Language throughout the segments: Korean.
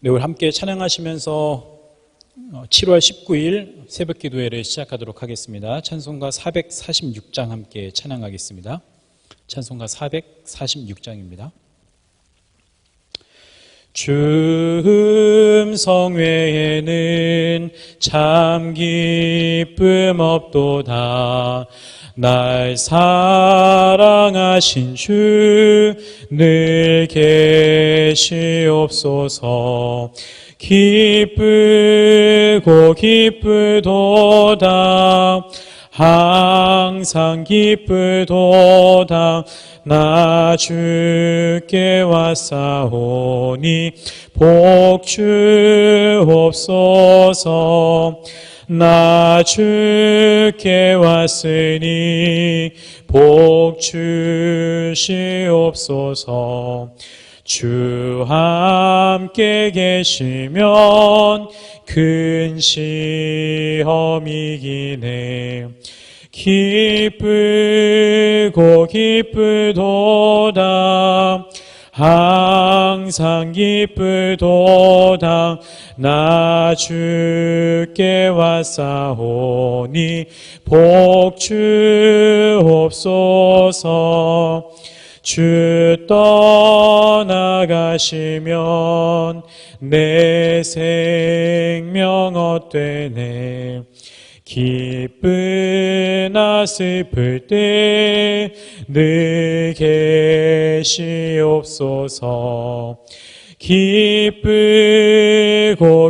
네, 오늘 함께 찬양하시면서 7월 19일 새벽 기도회를 시작하도록 하겠습니다. 찬송가 446장 함께 찬양하겠습니다. 찬송가 446장입니다. 주 음성 외에는 참 기쁨 없도다. 날 사랑하신 주 늘 계시옵소서. 기쁘고 기쁘도다. 항상 기쁘도다. 나 주께 왔사오니 복 주옵소서. 나 주께 왔으니 복 주시옵소서. 주 함께 계시면 큰 시험이기네. 기쁘고 기쁘도다. 항상 기쁘도다. 나 주께 왔사오니 복 주옵소서. 주 떠나가시면 내 생명 헛되네. 기쁘나 슬플 때 늘 계시옵소서. 기쁘고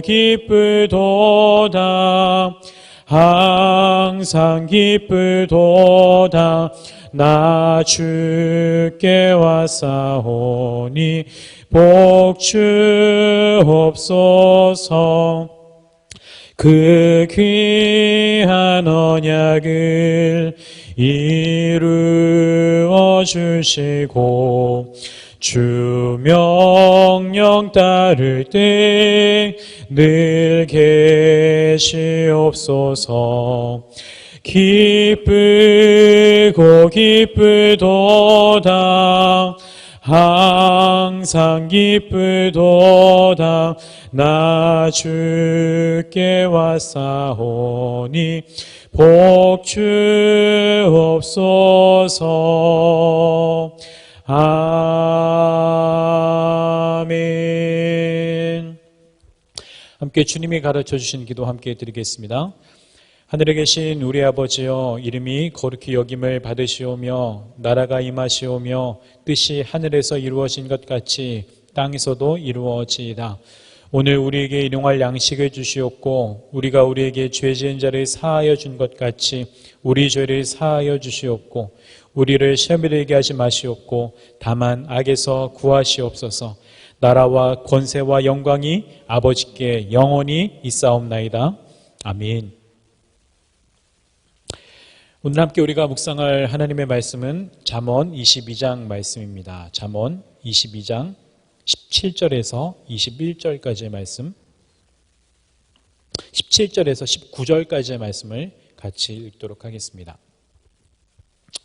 기쁘도다. 항상 기쁘도다. 나 주께 왔사오니 복 주옵소서. 그 귀한 언약을 이루어 주시고 주 명령 따를 때 늘 계시옵소서. 기쁘고 기쁘도다. 항상 기쁘도다. 나 주께 왔사오니 복 주옵소서. 아멘. 함께 주님이 가르쳐 주신 기도 함께 드리겠습니다. 하늘에 계신 우리 아버지여, 이름이 거룩히 여김을 받으시오며 나라가 임하시오며 뜻이 하늘에서 이루어진 것 같이 땅에서도 이루어지이다. 오늘 우리에게 일용할 양식을 주시옵고 우리가 우리에게 죄 지은 자를 사하여 준 것 같이 우리 죄를 사하여 주시옵고 우리를 시험에 들게 하지 마시옵고 다만 악에서 구하시옵소서. 나라와 권세와 영광이 아버지께 영원히 있사옵나이다. 아멘. 오늘 함께 우리가 묵상할 하나님의 말씀은 잠언 22장 말씀입니다. 잠언 22장 17절에서 21절까지의 말씀, 17절에서 19절까지의 말씀을 같이 읽도록 하겠습니다.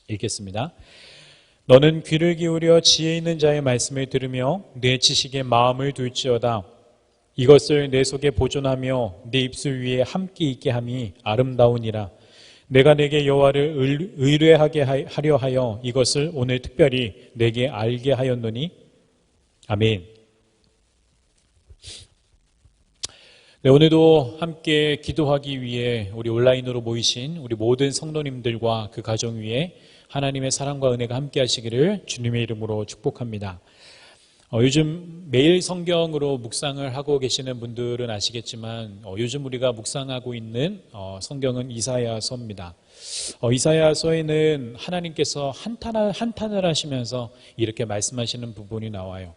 읽겠습니다. 너는 귀를 기울여 지혜 있는 자의 말씀을 들으며 내 지식에 마음을 둘지어다. 이것을 내 속에 보존하며 내 입술 위에 함께 있게 함이 아름다우니라. 내가 내게 여호와를 의뢰하게 하려 하여 이것을 오늘 특별히 내게 알게 하였노니. 아멘. 네, 오늘도 함께 기도하기 위해 우리 온라인으로 모이신 우리 모든 성도님들과 그 가정 위에 하나님의 사랑과 은혜가 함께 하시기를 주님의 이름으로 축복합니다. 요즘 매일 성경으로 묵상을 하고 계시는 분들은 아시겠지만 요즘 우리가 묵상하고 있는 성경은 이사야서입니다. 이사야서에는 하나님께서 한탄을 하시면서 이렇게 말씀하시는 부분이 나와요.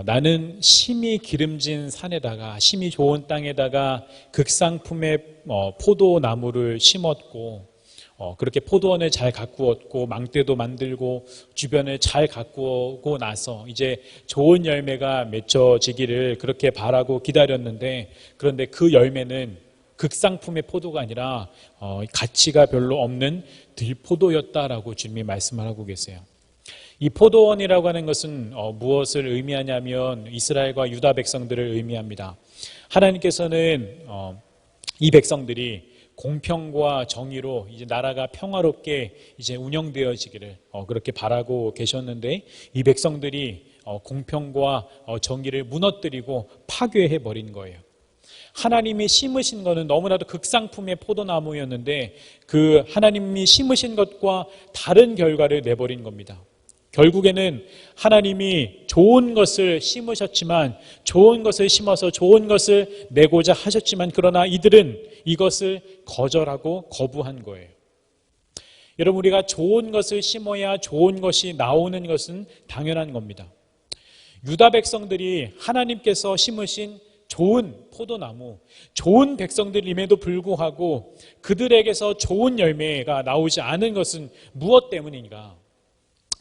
나는 심이 기름진 산에다가 심이 좋은 땅에다가 극상품의 포도나무를 심었고 그렇게 포도원을 잘 가꾸었고 망대도 만들고 주변을 잘 가꾸고 나서 이제 좋은 열매가 맺혀지기를 그렇게 바라고 기다렸는데, 그런데 그 열매는 극상품의 포도가 아니라 가치가 별로 없는 들포도였다라고 주님이 말씀을 하고 계세요. 이 포도원이라고 하는 것은 무엇을 의미하냐면 이스라엘과 유다 백성들을 의미합니다. 하나님께서는 이 백성들이 공평과 정의로 이제 나라가 평화롭게 이제 운영되어지기를 그렇게 바라고 계셨는데, 이 백성들이 공평과 정의를 무너뜨리고 파괴해 버린 거예요. 하나님이 심으신 것은 너무나도 극상품의 포도나무였는데 그 하나님이 심으신 것과 다른 결과를 내버린 겁니다. 결국에는 하나님이 좋은 것을 심으셨지만, 좋은 것을 심어서 좋은 것을 내고자 하셨지만, 그러나 이들은 이것을 거절하고 거부한 거예요. 여러분, 우리가 좋은 것을 심어야 좋은 것이 나오는 것은 당연한 겁니다. 유다 백성들이 하나님께서 심으신 좋은 포도나무, 좋은 백성들임에도 불구하고 그들에게서 좋은 열매가 나오지 않은 것은 무엇 때문인가?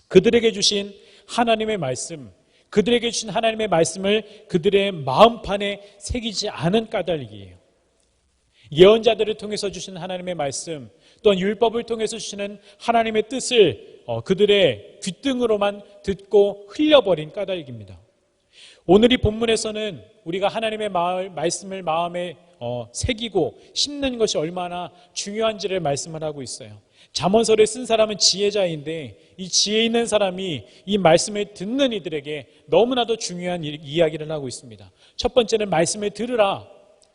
그들에게 주신 하나님의 말씀, 그들에게 주신 하나님의 말씀을 그들의 마음판에 새기지 않은 까닭이에요. 예언자들을 통해서 주신 하나님의 말씀, 또한 율법을 통해서 주시는 하나님의 뜻을 그들의 귓등으로만 듣고 흘려버린 까닭입니다. 오늘 이 본문에서는 우리가 하나님의 말씀을 마음에 새기고 심는 것이 얼마나 중요한지를 말씀을 하고 있어요. 잠언서를 쓴 사람은 지혜자인데 이 지혜 있는 사람이 이 말씀을 듣는 이들에게 너무나도 중요한 이야기를 하고 있습니다. 첫 번째는 말씀을 들으라.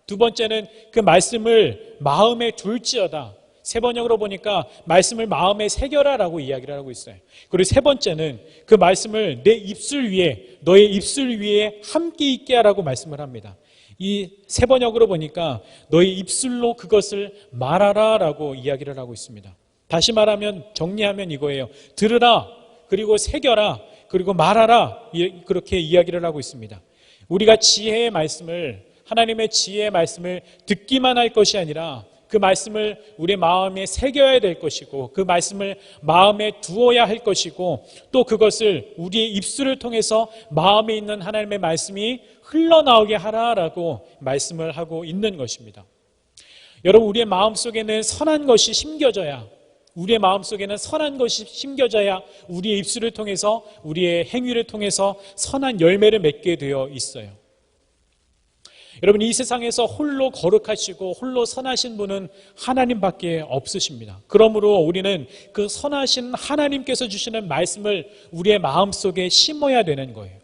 두 번째는 그 말씀을 마음에 둘지어다. 세 번역으로 보니까 말씀을 마음에 새겨라라고 이야기를 하고 있어요. 그리고 세 번째는 그 말씀을 내 입술 위에, 너의 입술 위에 함께 있게 하라고 말씀을 합니다. 이 세 번역으로 보니까 너의 입술로 그것을 말하라라고 이야기를 하고 있습니다. 다시 말하면, 정리하면 이거예요. 들으라, 그리고 새겨라, 그리고 말하라, 그렇게 이야기를 하고 있습니다. 우리가 지혜의 말씀을, 하나님의 지혜의 말씀을 듣기만 할 것이 아니라 그 말씀을 우리 마음에 새겨야 될 것이고, 그 말씀을 마음에 두어야 할 것이고, 또 그것을 우리의 입술을 통해서 마음에 있는 하나님의 말씀이 흘러나오게 하라라고 말씀을 하고 있는 것입니다. 여러분, 우리의 마음속에는 선한 것이 심겨져야, 우리의 마음속에는 선한 것이 심겨져야 우리의 입술을 통해서, 우리의 행위를 통해서 선한 열매를 맺게 되어 있어요. 여러분, 이 세상에서 홀로 거룩하시고 홀로 선하신 분은 하나님밖에 없으십니다. 그러므로 우리는 그 선하신 하나님께서 주시는 말씀을 우리의 마음속에 심어야 되는 거예요.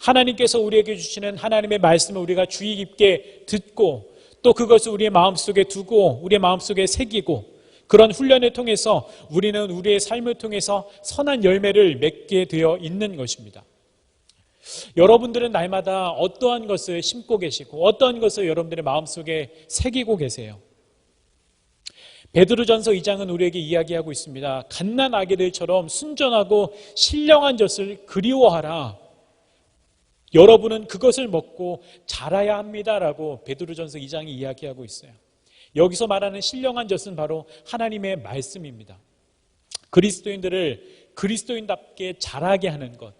하나님께서 우리에게 주시는 하나님의 말씀을 우리가 주의 깊게 듣고, 또 그것을 우리의 마음속에 두고 우리의 마음속에 새기고, 그런 훈련을 통해서 우리는 우리의 삶을 통해서 선한 열매를 맺게 되어 있는 것입니다. 여러분들은 날마다 어떠한 것을 심고 계시고 어떠한 것을 여러분들의 마음속에 새기고 계세요? 베드로전서 2장은 우리에게 이야기하고 있습니다. 갓난 아기들처럼 순전하고 신령한 젖을 그리워하라. 여러분은 그것을 먹고 자라야 합니다라고 베드로전서 2장이 이야기하고 있어요. 여기서 말하는 신령한 젖은 바로 하나님의 말씀입니다. 그리스도인들을 그리스도인답게 자라게 하는 것,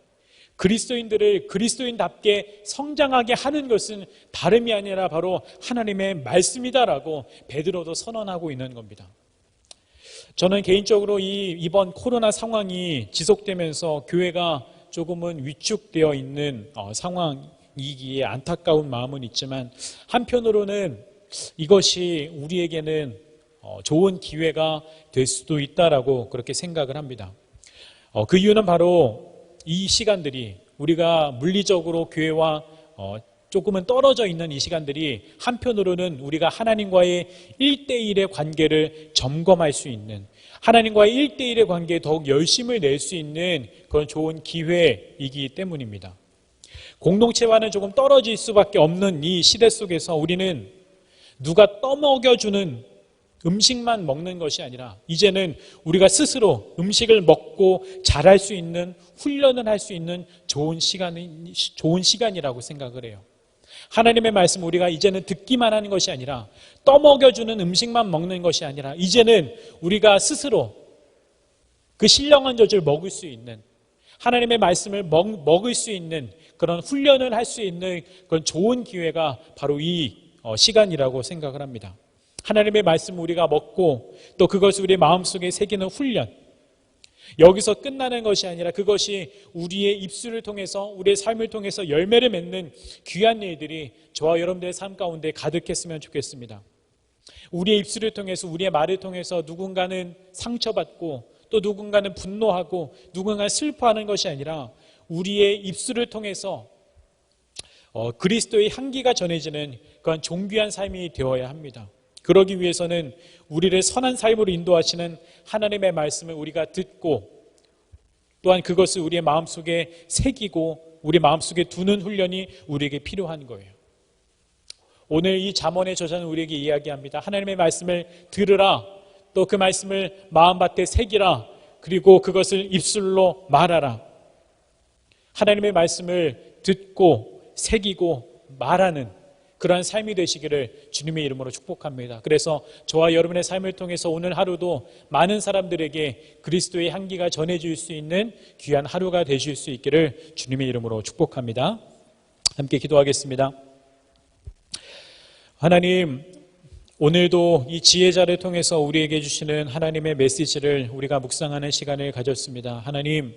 그리스도인들을 그리스도인답게 성장하게 하는 것은 다름이 아니라 바로 하나님의 말씀이다라고 베드로도 선언하고 있는 겁니다. 저는 개인적으로 이번 코로나 상황이 지속되면서 교회가 조금은 위축되어 있는 상황이기에 안타까운 마음은 있지만, 한편으로는 이것이 우리에게는 좋은 기회가 될 수도 있다라고 그렇게 생각을 합니다. 그 이유는 바로 이 시간들이, 우리가 물리적으로 교회와 조금은 떨어져 있는 이 시간들이 한편으로는 우리가 하나님과의 1대1의 관계를 점검할 수 있는, 하나님과의 1대1의 관계에 더욱 열심을 낼 수 있는 그런 좋은 기회이기 때문입니다. 공동체와는 조금 떨어질 수밖에 없는 이 시대 속에서 우리는 누가 떠먹여주는 음식만 먹는 것이 아니라 이제는 우리가 스스로 음식을 먹고 자랄 수 있는, 훈련을 할 수 있는 좋은 시간이라고 생각을 해요. 하나님의 말씀 우리가 이제는 듣기만 하는 것이 아니라, 떠먹여주는 음식만 먹는 것이 아니라, 이제는 우리가 스스로 그 신령한 젖을 먹을 수 있는, 하나님의 말씀을 먹을 수 있는 그런 훈련을 할 수 있는 그런 좋은 기회가 바로 이 시간이라고 생각을 합니다. 하나님의 말씀을 우리가 먹고 또 그것을 우리의 마음속에 새기는 훈련, 여기서 끝나는 것이 아니라 그것이 우리의 입술을 통해서, 우리의 삶을 통해서 열매를 맺는 귀한 일들이 저와 여러분들의 삶 가운데 가득했으면 좋겠습니다. 우리의 입술을 통해서, 우리의 말을 통해서 누군가는 상처받고 또 누군가는 분노하고 누군가는 슬퍼하는 것이 아니라 우리의 입술을 통해서 그리스도의 향기가 전해지는 그런 존귀한 삶이 되어야 합니다. 그러기 위해서는 우리를 선한 삶으로 인도하시는 하나님의 말씀을 우리가 듣고 또한 그것을 우리의 마음속에 새기고 우리 마음속에 두는 훈련이 우리에게 필요한 거예요. 오늘 이 잠언의 저자는 우리에게 이야기합니다. 하나님의 말씀을 들으라, 또 그 말씀을 마음밭에 새기라, 그리고 그것을 입술로 말하라. 하나님의 말씀을 듣고 새기고 말하는 그러한 삶이 되시기를 주님의 이름으로 축복합니다. 그래서 저와 여러분의 삶을 통해서 오늘 하루도 많은 사람들에게 그리스도의 향기가 전해질 수 있는 귀한 하루가 되실 수 있기를 주님의 이름으로 축복합니다. 함께 기도하겠습니다. 하나님, 오늘도 이 지혜자를 통해서 우리에게 주시는 하나님의 메시지를 우리가 묵상하는 시간을 가졌습니다. 하나님,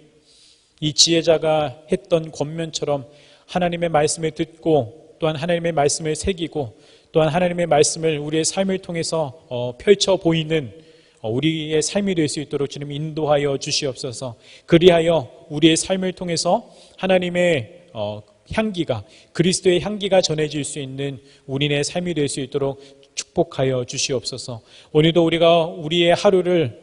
이 지혜자가 했던 권면처럼 하나님의 말씀을 듣고 또한 하나님의 말씀을 새기고 또한 하나님의 말씀을 우리의 삶을 통해서 펼쳐 보이는 우리의 삶이 될 수 있도록 주님 인도하여 주시옵소서. 그리하여 우리의 삶을 통해서 하나님의 향기가, 그리스도의 향기가 전해질 수 있는 우리의 삶이 될 수 있도록 축복하여 주시옵소서. 오늘도 우리가 우리의 하루를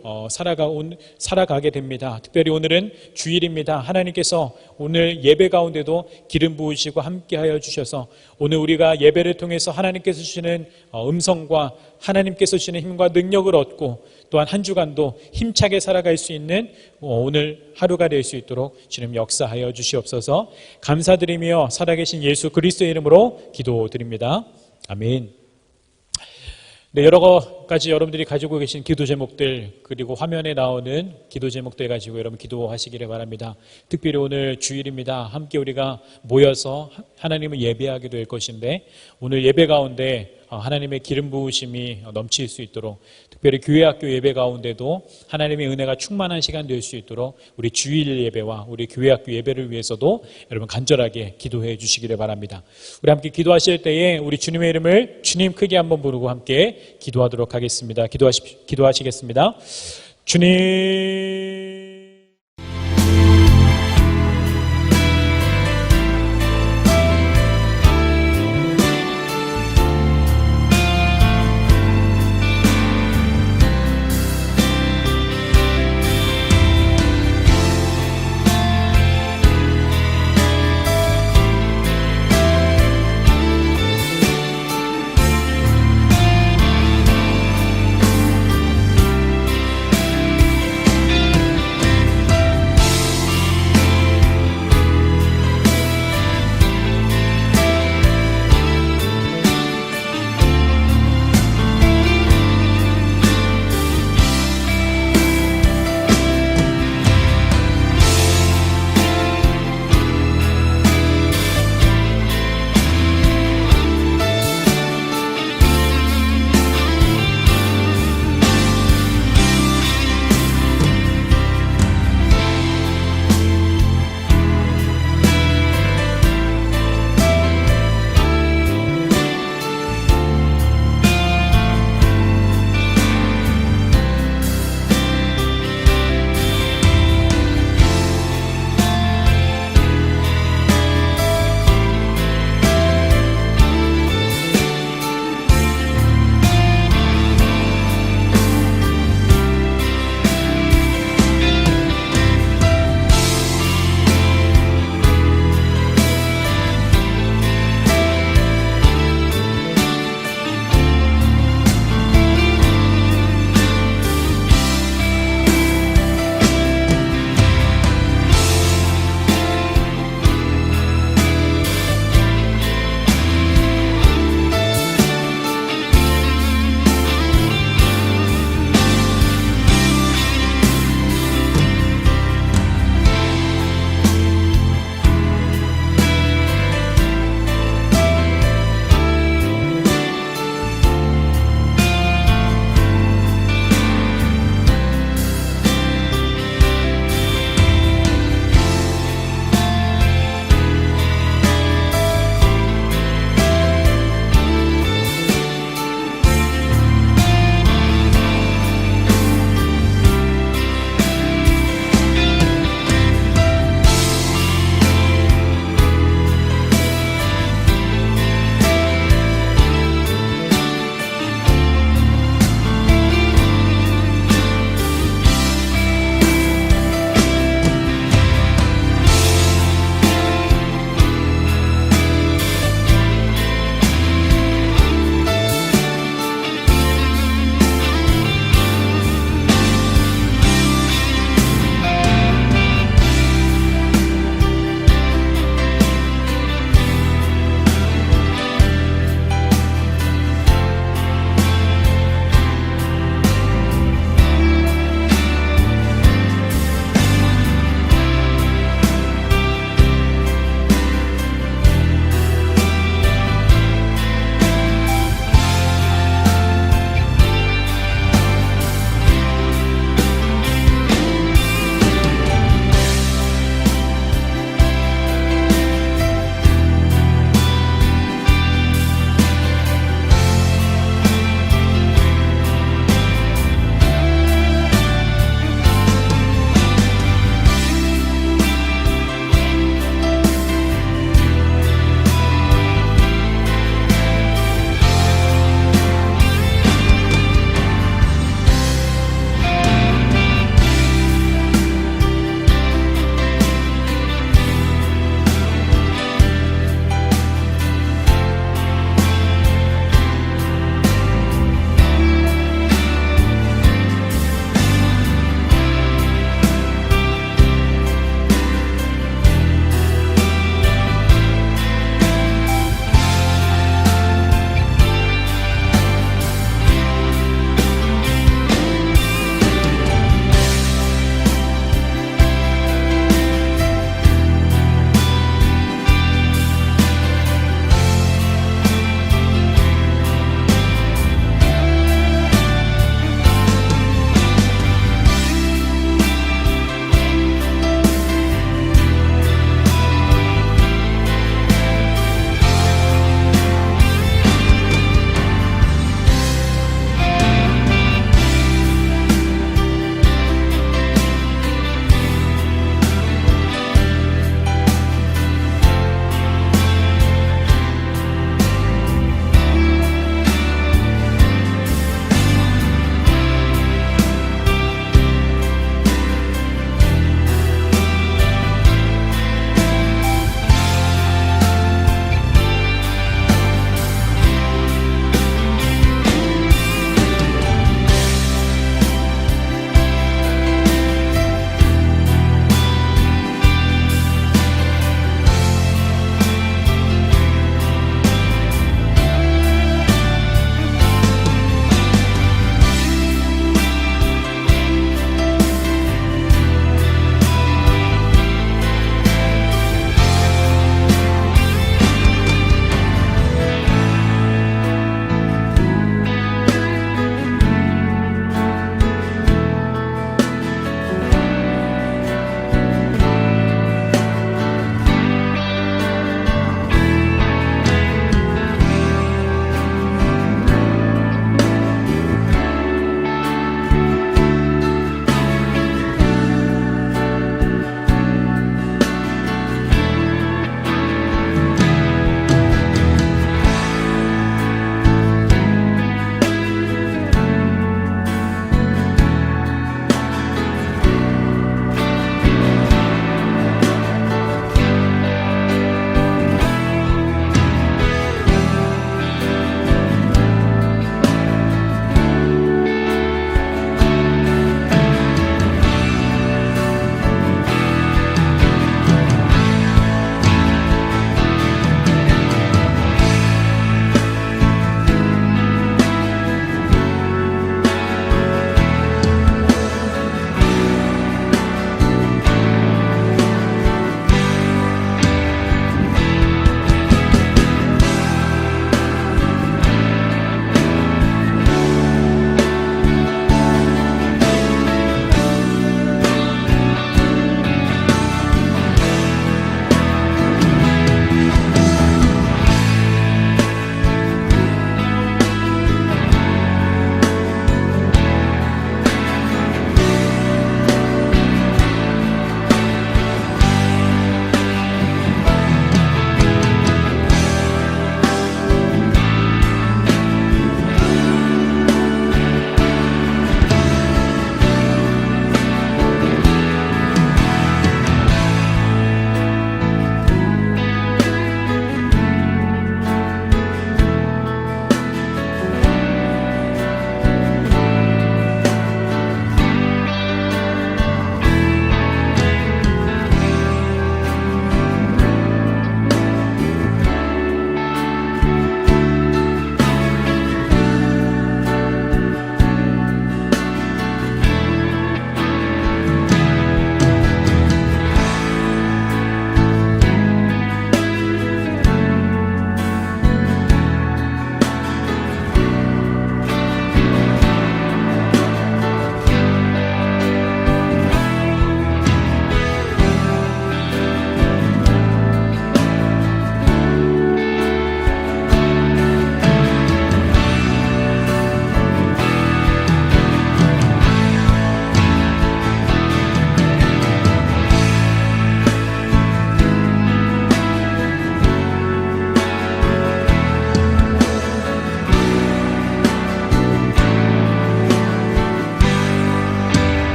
살아가게 됩니다. 특별히 오늘은 주일입니다. 하나님께서 오늘 예배 가운데도 기름 부으시고 함께하여 주셔서 오늘 우리가 예배를 통해서 하나님께서 주시는 음성과 하나님께서 주시는 힘과 능력을 얻고 또한 한 주간도 힘차게 살아갈 수 있는 오늘 하루가 될 수 있도록 주님 역사하여 주시옵소서. 감사드리며 살아계신 예수 그리스도의 이름으로 기도드립니다. 아멘. 네, 여러 가지 여러분들이 가지고 계신 기도 제목들 그리고 화면에 나오는 기도 제목들 가지고 여러분 기도하시기를 바랍니다. 특별히 오늘 주일입니다. 함께 우리가 모여서 하나님을 예배하게 될 것인데 오늘 예배 가운데 하나님의 기름 부으심이 넘칠 수 있도록 특별히 교회학교 예배 가운데도 하나님의 은혜가 충만한 시간 될 수 있도록 우리 주일 예배와 우리 교회학교 예배를 위해서도 여러분 간절하게 기도해 주시기를 바랍니다. 우리 함께 기도하실 때에 우리 주님의 이름을 주님 크게 한번 부르고 함께 기도하도록 하겠습니다. 기도하시겠습니다. 주님